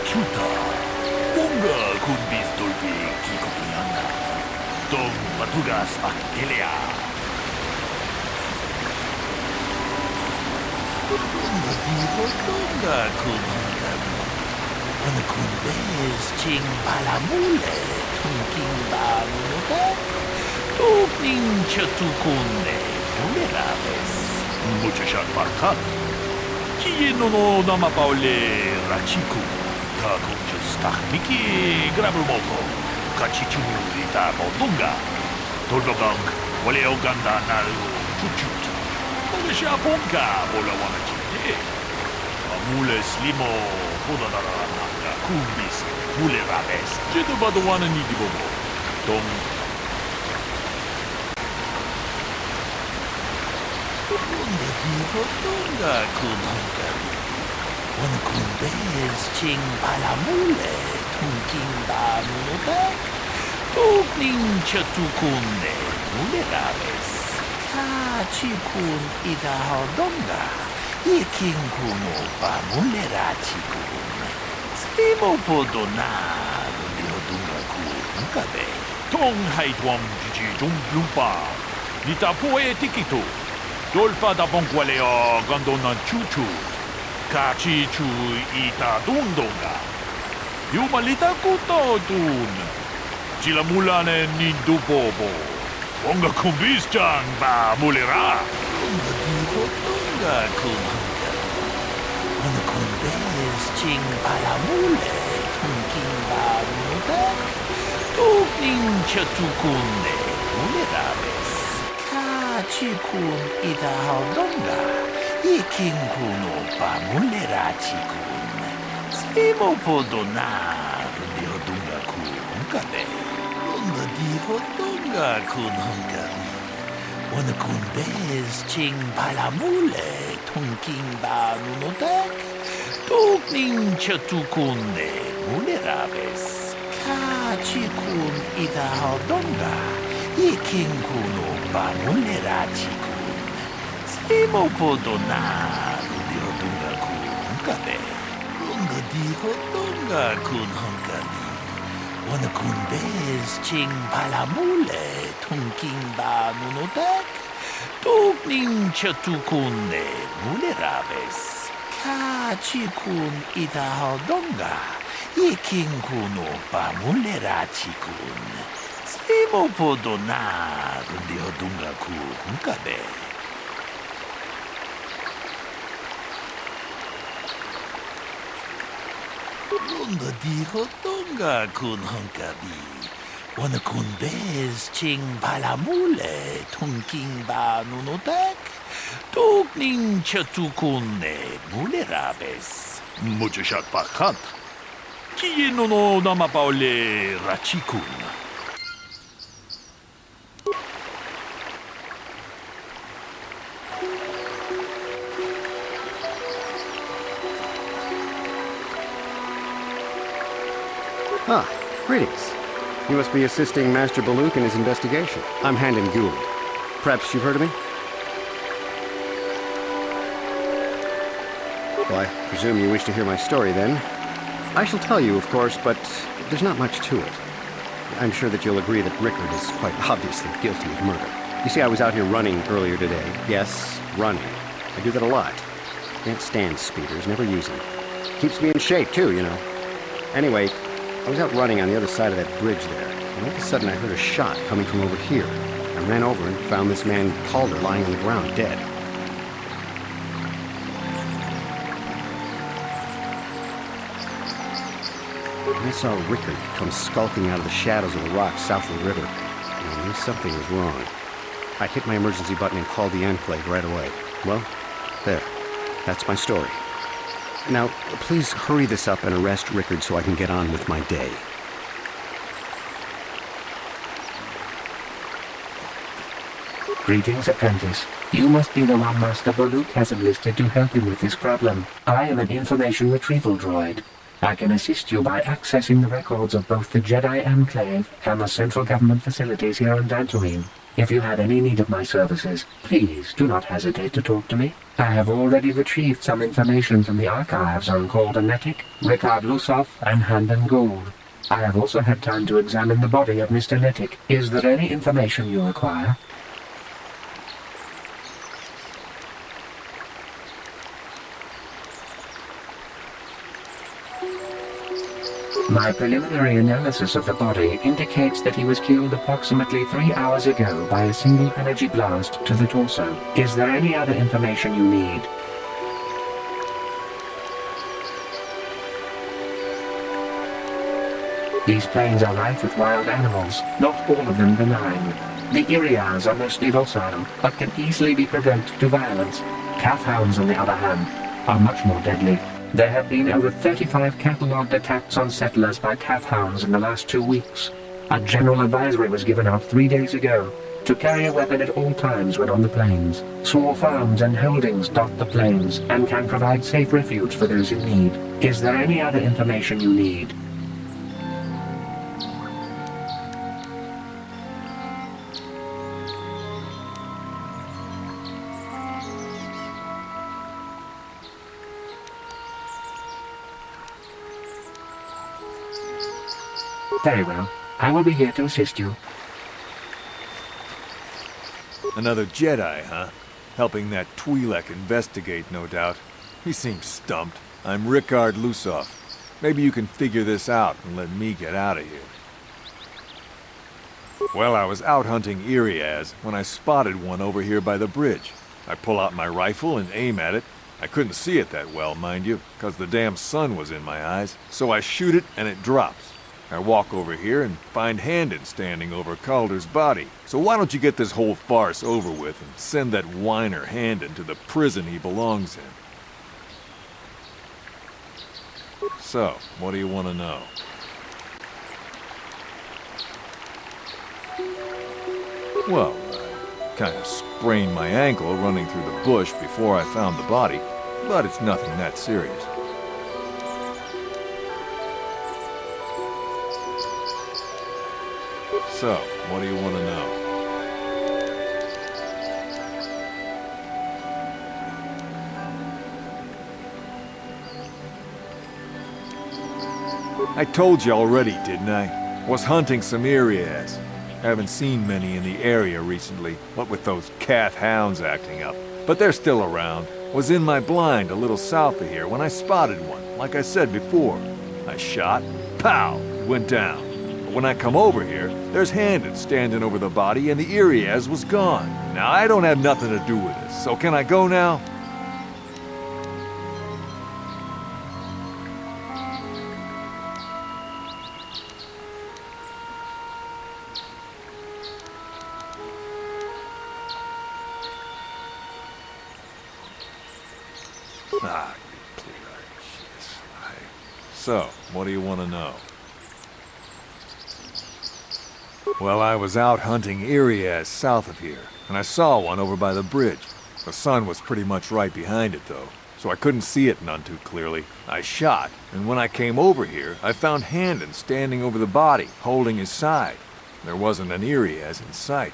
Chuta. Bunga kun bistolpi kikopiana. Tom matugas makelea. Bunga Tonga kun hangami. Wana kun bez ching balamule. Tunking bamunuta. Tukning chatukunne. Muleraves. Muchashan markat. Kieno no namapaule rachiku. Kakunchus Technic grabumoko. Kachichu ita modunga. Toldogang wale oganda naru chuchut. Magasha ponka bola wana chite. Amule slimo podadara nanga kumbis. Mule rabes. Jedo badowana nidibobo. Tom. Tonga kun hangami. Wana kun bez ching balamule. Tunking bamunuta. Tukning chatukunne. Mule rabes. Kachikun ida hodonga. Iking kuno bamule rachikun. Slimo podona. Hodunga kun kabe. Tong haitwam jiji jumblumpa. Nita poe tikito. Dolpa da bonqualeo gandona chuchu. Kachi chu ita dundonga. Yumalita kuto dun. Chila mulane nindu bobo. Onga kumbis chang ba mulera. Onga diho tonga kumanga. Onga kumbis ching balamule. Tunking ba munuta. Tukning chatukunne. Muleraves. Chikun ida hodonga. Iking kuno bamulera chikun. Slimo podona. Rundi hodunga kun hangame. Runda di hodunga kun hangami. Wana kun bez ching balamule. Tunking banunotek. Tukning chatukunne. Muleraves. Kachikun ida hodonga. Iking kuno bamulera chikun. Slimo podona. Rundi hodunga kun hangame. Runda di hodunga kun hangami. Wana kun bez ching balamule. Tunking banunotek. Tukning chatukunne. Muleraves. Kachikun ida hodonga. Iking kuno bamulera chikun. Slimo podona. Rundi hodunga kun hangame. Runda di hodunga kun hangami. Wana kun bez ching balamule. Tunking banunotek. Tukning chatukunne. Muleraves. Muchashat pakat. Kieno no namapaule rachikun. Ah, greetings. You must be assisting Master Baluk in his investigation. I'm Handon Gould. Perhaps you've heard of me? Well, I presume you wish to hear my story, then. I shall tell you, of course, but there's not much to it. I'm sure that you'll agree that Rickard is quite obviously guilty of murder. You see, I was out here running earlier today. Yes, running. I do that a lot. Can't stand speeders, never use them. Keeps me in shape, too, you know. Anyway, I was out running on the other side of that bridge there, and all of a sudden I heard a shot coming from over here. I ran over and found this man Calder lying on the ground, dead. I saw Rickard come skulking out of the shadows of the rocks south of the river. I knew something was wrong. I hit my emergency button and called the Enclave right away. Well, there. That's my story. Now, please hurry this up and arrest Rickard so I can get on with my day. Greetings, apprentice. You must be the one Master Baluk has enlisted to help him with this problem. I am an information retrieval droid. I can assist you by accessing the records of both the Jedi Enclave and the central government facilities here on Dantooine. If you have any need of my services, please do not hesitate to talk to me. I have already retrieved some information from the archives on Technic, Richard Lusov, and Hand and Gold. I have also had time to examine the body of Mr. Nettic. Is there any information you require? My preliminary analysis of the body indicates that he was killed approximately 3 hours ago by a single energy blast to the torso. Is there any other information you need? These plains are rife with wild animals, not all of them benign. The irias are mostly docile, but can easily be provoked to violence. Calf hounds, on the other hand, are much more deadly. There have been over 35 catalogued attacks on settlers by calf hounds in the last 2 weeks. A general advisory was given out 3 days ago to carry a weapon at all times when on the plains. Small farms and holdings dot the plains and can provide safe refuge for those in need. Is there any other information you need? Very well. I will be here to assist you. Another Jedi, huh? Helping that Twi'lek investigate, no doubt. He seems stumped. I'm Richard Lusov. Maybe you can figure this out and let me get out of here. Well, I was out hunting irias when I spotted one over here by the bridge. I pull out my rifle and aim at it. I couldn't see it that well, mind you, because the damn sun was in my eyes. So I shoot it and it drops. I walk over here and find Handon standing over Calder's body. So why don't you get this whole farce over with and send that whiner Handon to the prison he belongs in? So, what do you want to know? Well, I kind of sprained my ankle running through the bush before I found the body, but it's nothing that serious. So, what do you want to know? I told you already, didn't I? Was hunting some irias. Haven't seen many in the area recently, what with those calf hounds acting up. But they're still around. Was in my blind a little south of here when I spotted one, like I said before. I shot, pow, it went down. When I come over here, there's Handon standing over the body and the irias was gone. Now, I don't have nothing to do with this, so can I go now? Ah, you clear-eyed shit. So, what do you want to know? Well, I was out hunting irias south of here, and I saw one over by the bridge. The sun was pretty much right behind it, though, so I couldn't see it none too clearly. I shot, and when I came over here, I found Handon standing over the body, holding his side. There wasn't an irias in sight.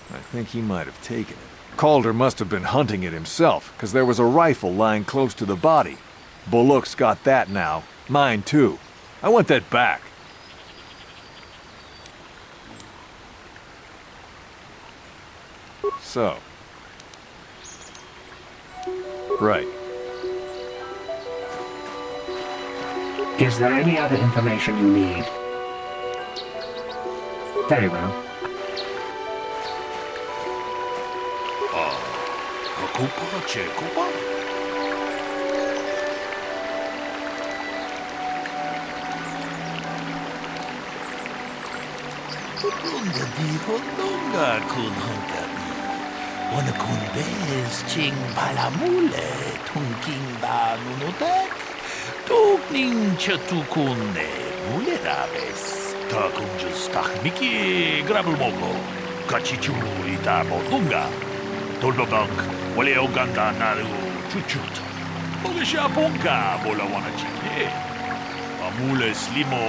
I think he might have taken it. Calder must have been hunting it himself, because there was a rifle lying close to the body. Bullock's got that now. Mine, too. I want that back. So. Right. Is there any other information you need? Very well. Kupa. Donga dijo donga kun honkabi. Wana kun bez ching palamule tunking ba nunotek. Tukning chatukune mule rabes. Takunjus takmiki grabulmogo. Kachichu itabo dunga. Tolbabank wale oganda naru chuchut. Ogesha ponka bola wana chike. Amule slimo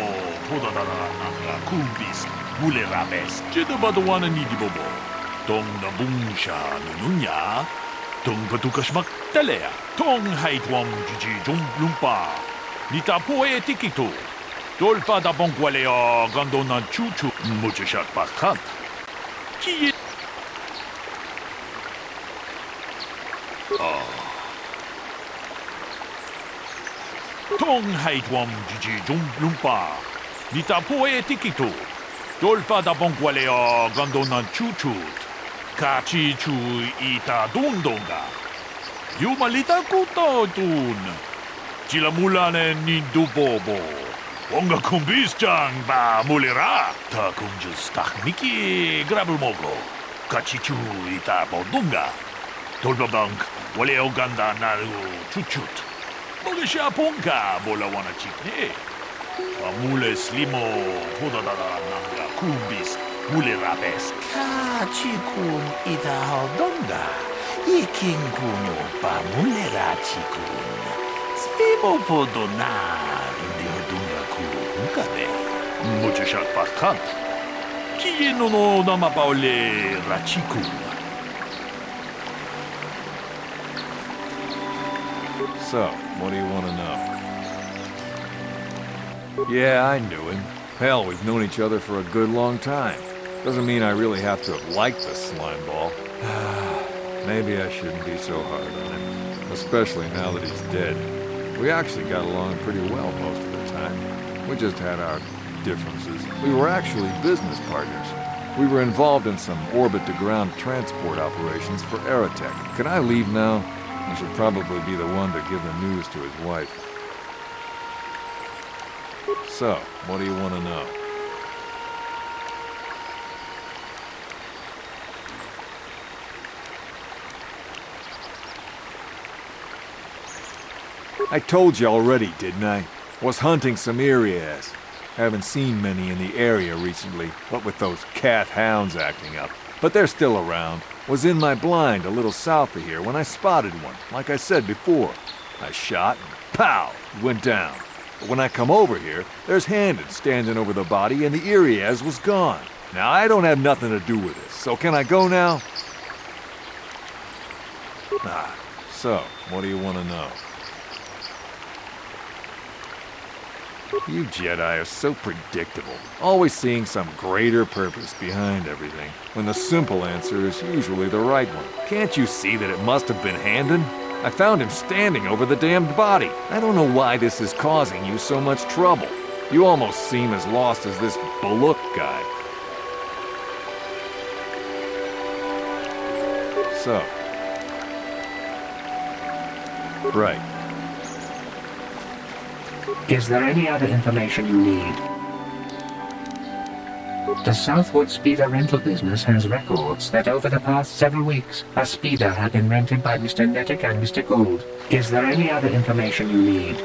podadana nanga kumbis. Mule rabes, jedo bado wana nidi bobo. Tong nabung siya nunya. Tong patukas magtalea. Tong haitwam jiji lumpa. Nita po tikito. Tolpa da bongwalea gandona chuchu. Muchashat paskat. Ki Tong haitwam jiji lumpa. Nita po tikito. Tolpa da bongwalea gandona chuchut. Kachi chu ita dundonga. Yumalita kuto tun. Chila mulane nindubobo. Onga kumbis chang ba mulera. Ta kunjus takmiki grabulmogo. Kachi chu ita bodunga. Tolpa bank wale oganda naru chuchut. Mogisha ponka bola wana chikne. Mule slimo podadada nanga kumbis. Mulerabesk. Kachikun ita hodonga. Ikinkunu pa mulerachikun. Slimo podona. Indi hodonga kukabe. Muchashat paskat. Kieno no namapaole rachikun. So, what do you want to know? Yeah, I knew him. Hell, we've known each other for a good long time. Doesn't mean I really have to have liked the slime ball. Maybe I shouldn't be so hard on him. Especially now that he's dead. We actually got along pretty well most of the time. We just had our differences. We were actually business partners. We were involved in some orbit-to-ground transport operations for Aerotech. Can I leave now? I should probably be the one to give the news to his wife. So, what do you want to know? I told you already, didn't I? Was hunting some areas. Haven't seen many in the area recently, what with those cat hounds acting up. But they're still around. Was in my blind a little south of here when I spotted one, like I said before. I shot and pow, it went down. But when I come over here, there's Handed standing over the body and the Iriaz was gone. Now I don't have nothing to do with this, so can I go now? So, what do you want to know? You Jedi are so predictable, always seeing some greater purpose behind everything, when the simple answer is usually the right one. Can't you see that it must have been Handon? I found him standing over the damned body. I don't know why this is causing you so much trouble. You almost seem as lost as this Baluk guy. So. Right. Is there any other information you need? The Southwood Speeder rental business has records that over the past several weeks, a speeder had been rented by Mr. Nettic and Mr. Gould. Is there any other information you need?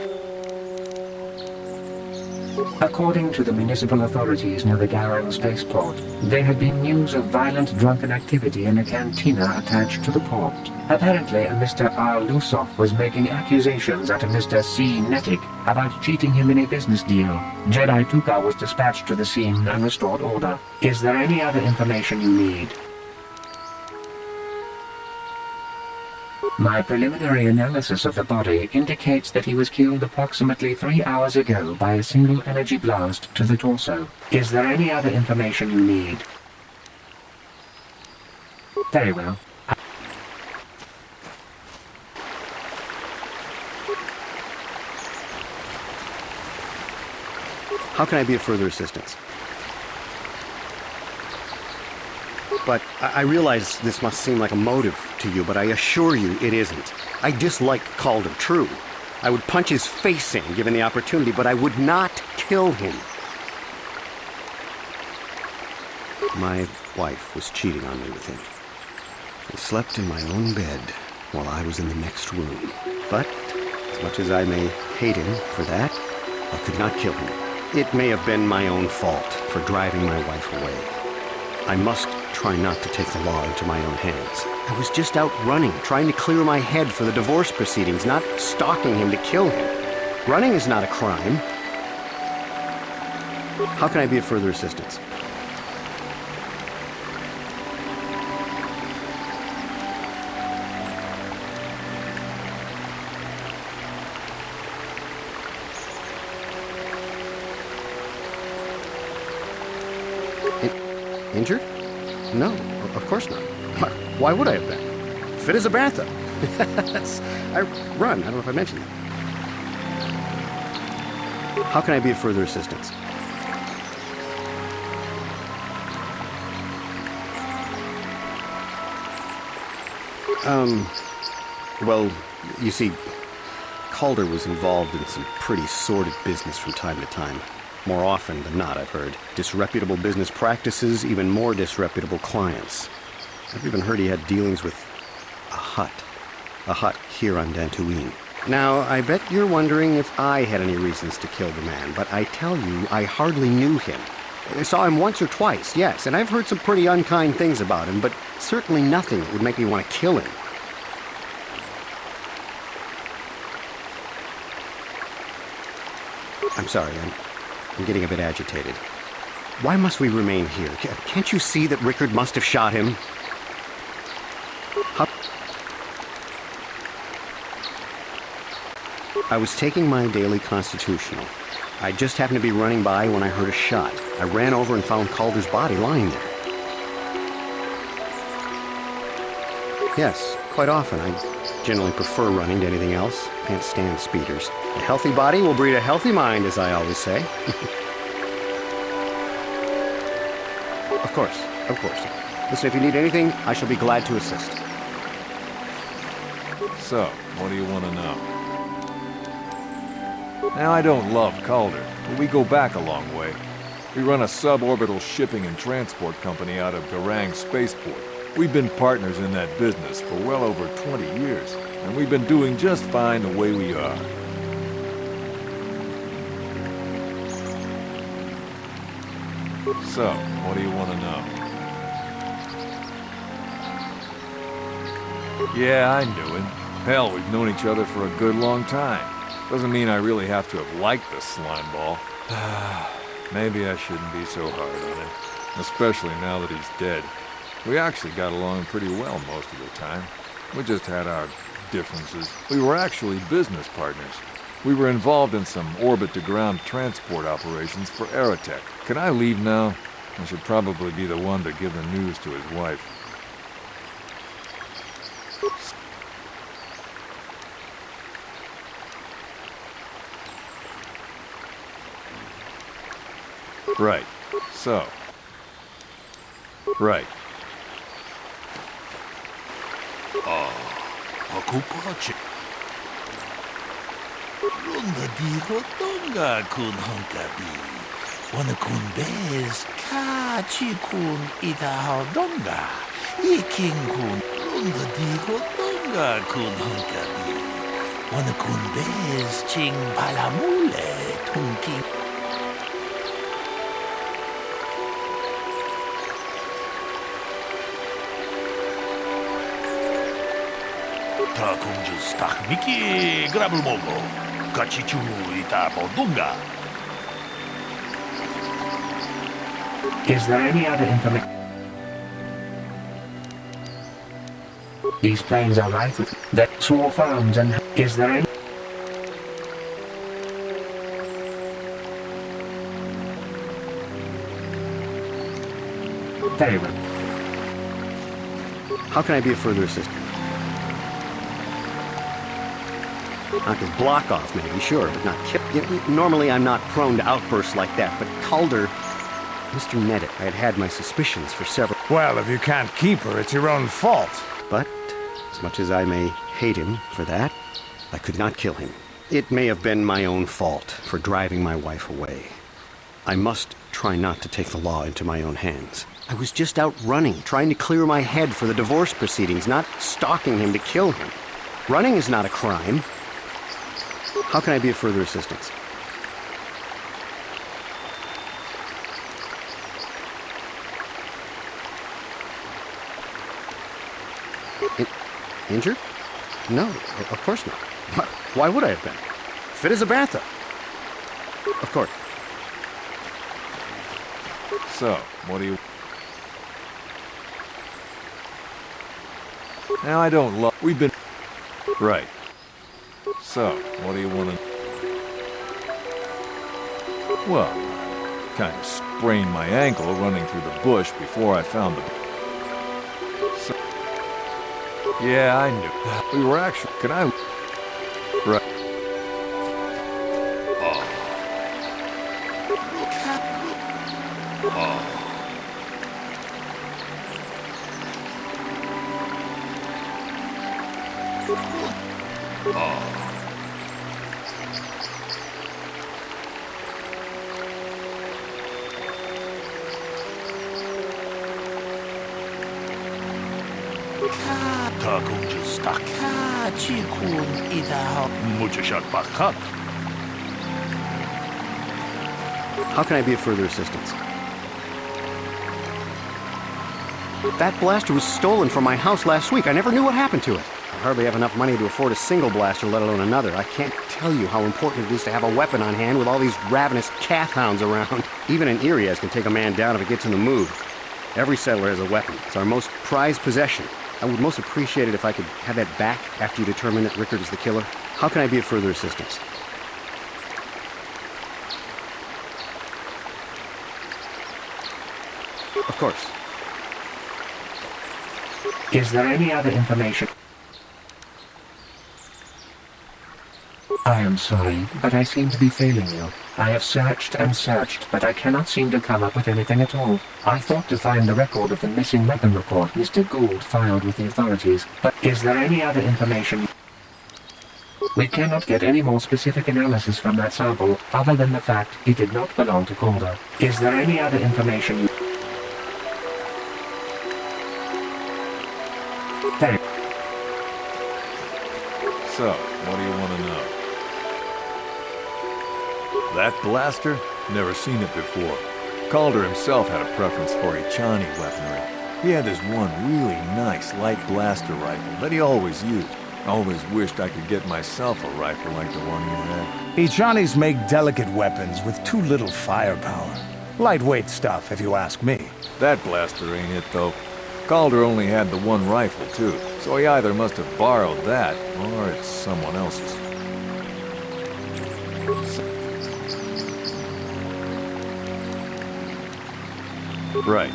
According to the municipal authorities near the Garang spaceport, there had been news of violent drunken activity in a cantina attached to the port. Apparently, a Mr. R. Lusoff was making accusations at a Mr. C. Nettic about cheating him in a business deal. Jedi Tuka was dispatched to the scene and restored order. Is there any other information you need? My preliminary analysis of the body indicates that he was killed approximately 3 hours ago by a single energy blast to the torso. Is there any other information you need? Very well. How can I be of further assistance? But I realize this must seem like a motive to you, but I assure you it isn't. I dislike Calder True. I would punch his face in given the opportunity, but I would not kill him. My wife was cheating on me with him. I slept in my own bed while I was in the next room. But, as much as I may hate him for that, I could not kill him. It may have been my own fault for driving my wife away. I must try not to take the law into my own hands. I was just out running, trying to clear my head for the divorce proceedings, not stalking him to kill him. Running is not a crime. How can I be of further assistance? Injured? No, of course not. Why would I have been? Fit as a bathtub. I run. I don't know if I mentioned that. How can I be of further assistance? Well, you see, Calder was involved in some pretty sordid business from time to time. More often than not, I've heard. Disreputable business practices, even more disreputable clients. I've even heard he had dealings with a hut. A hut here on Dantooine. Now, I bet you're wondering if I had any reasons to kill the man, but I tell you, I hardly knew him. I saw him once or twice, yes, and I've heard some pretty unkind things about him, but certainly nothing that would make me want to kill him. I'm sorry, I'm getting a bit agitated. Why must we remain here? Can't you see that Rickard must have shot him? I was taking my daily constitutional. I just happened to be running by when I heard a shot. I ran over and found Calder's body lying there. Yes, quite often. I generally prefer running to anything else. Can't stand speeders. A healthy body will breed a healthy mind, as I always say. Of course, of course. Listen, if you need anything, I shall be glad to assist. So, what do you want to know? Now, I don't love Calder, but we go back a long way. We run a suborbital shipping and transport company out of Garang Spaceport. We've been partners in that business for well over 20 years, and we've been doing just fine the way we are. So, what do you want to know? Yeah, I knew him. Hell, we've known each other for a good long time. Doesn't mean I really have to have liked the slimeball. Maybe I shouldn't be so hard on him. Especially now that he's dead. We actually got along pretty well most of the time. We just had our differences. We were actually business partners. We were involved in some orbit-to-ground transport operations for Aerotech. Can I leave now? I should probably be the one to give the news to his wife. Right. So. Right. Ako pa, Ronda di Rodonga kun Honkabi. Wana kun bez kachi kun ita Rodonga. Iking kun Ronda di Rodonga kun Honkabi. Wana kun bez ching palamule tunking. Ta kung just Techniki grabul mogo. Kachichu ita Bodunga. Is there any other information? These planes are right with the small farms and is there any? Very well. How can I be of further assistance? I could block off, maybe, sure, but not kill. You know, normally I'm not prone to outbursts like that, but Calder, Mr. Neddit, I had my suspicions for several... Well, if you can't keep her, it's your own fault. But, as much as I may hate him for that, I could not kill him. It may have been my own fault for driving my wife away. I must try not to take the law into my own hands. I was just out running, trying to clear my head for the divorce proceedings, not stalking him to kill him. Running is not a crime. How can I be of further assistance? Injured? No, of course not. Why would I have been? Fit as a bathtub. Of course. So, what do you... Now, I don't love... We've been... Right. So, what do you want to... Well, Kind of sprained my ankle running through the bush before I found the... So, yeah, I knew. We were actually... Can I... Right. How can I be of further assistance? That blaster was stolen from my house last week. I never knew what happened to it. I hardly have enough money to afford a single blaster, let alone another. I can't tell you how important it is to have a weapon on hand with all these ravenous cat hounds around. Even an Irias can take a man down if it gets in the mood. Every settler has a weapon. It's our most prized possession. I would most appreciate it if I could have that back after you determine that Rickard is the killer. How can I be of further assistance? Of course. Is there any other information? I am sorry, but I seem to be failing you. I have searched and searched, but I cannot seem to come up with anything at all. I thought to find the record of the missing weapon report Mr. Gould filed with the authorities, but is there any other information? We cannot get any more specific analysis from that sample, other than the fact it did not belong to Calder. Is there any other information you... Thank. So, what do you want to know? That blaster? Never seen it before. Calder himself had a preference for Ichani weaponry. He had this one really nice light blaster rifle that he always used. Always wished I could get myself a rifle like the one he had. Ichanis make delicate weapons with too little firepower. Lightweight stuff, if you ask me. That blaster ain't it, though. Calder only had the one rifle, too, so he either must have borrowed that, or it's someone else's. Right.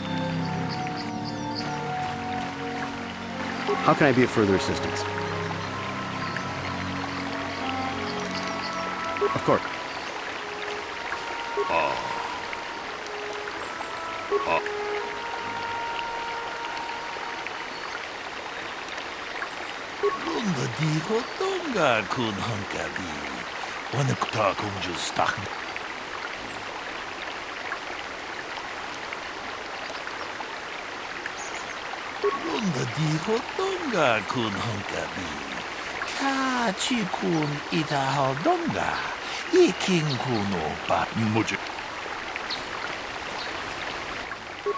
How can I be of further assistance? Of course.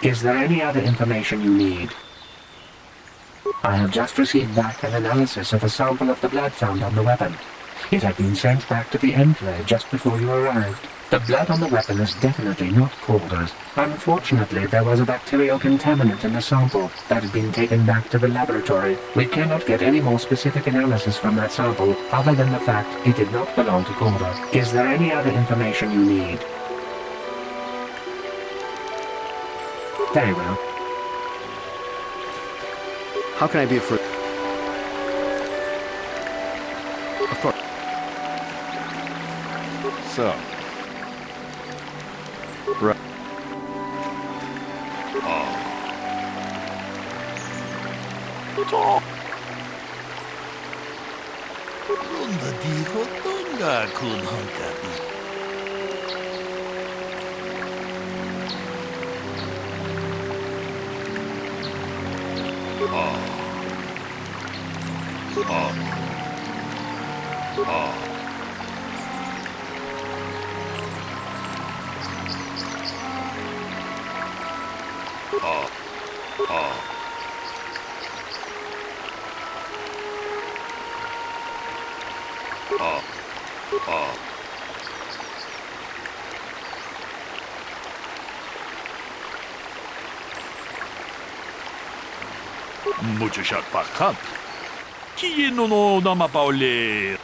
Is there any other information you need? I have just received back an analysis of a sample of the blood found on the weapon. It had been sent back to the enclave just before you arrived. The blood on the weapon is definitely not Calder's. Unfortunately, there was a bacterial contaminant in the sample that had been taken back to the laboratory. We cannot get any more specific analysis from that sample, other than the fact it did not belong to Calder. Is there any other information you need? Very well. How can I be of further... Of course. So. Right.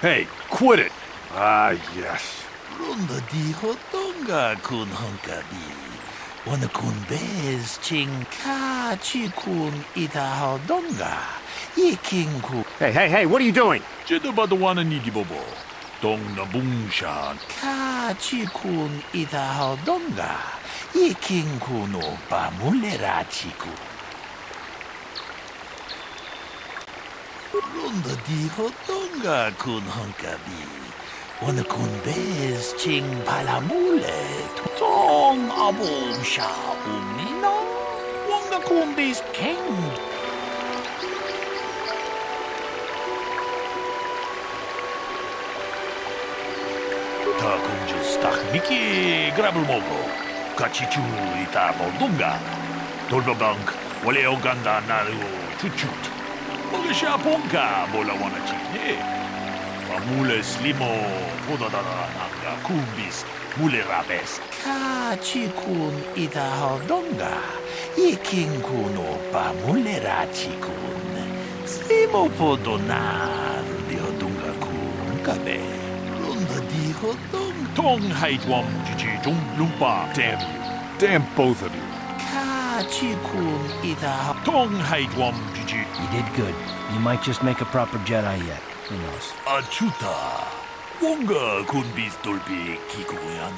Hey, quit it! Ah, yes. donga kun hunkabi. Wana kun bez ching ka chi kun ita donga. Yiking ku. Hey, what are you doing? Jedabadawana nidi bobo. Dong na bungshan. Ka chi kun ita donga. Yiking kuno pa mulera chiku. Runda di hodonga kun hunkabi. Wana kun bez ching palamule. Tong abom sha umina. Wanga kun bez king. Ta kun just Technic grabul mogo. Kachichu ita bodunga. Tolba bank. Wale oganda naru chuchut. Moga sha ponka bola wana chikne. Mule slimo podadara nanga kumbis mule rabes. Ka chikun ita hodonga. Ikin kuno pa mule rachikun. Slimo podonar di hodonga kun kabe. Runda di hodong tong haitwam jiji jung lumpa. Damn you. Damn both of you. Ka chikun ita tong haitwam jiji. You did good. You might just make a proper Jedi yet. Who knows? Achuta. Wonga kun bis dolpi kikuyan.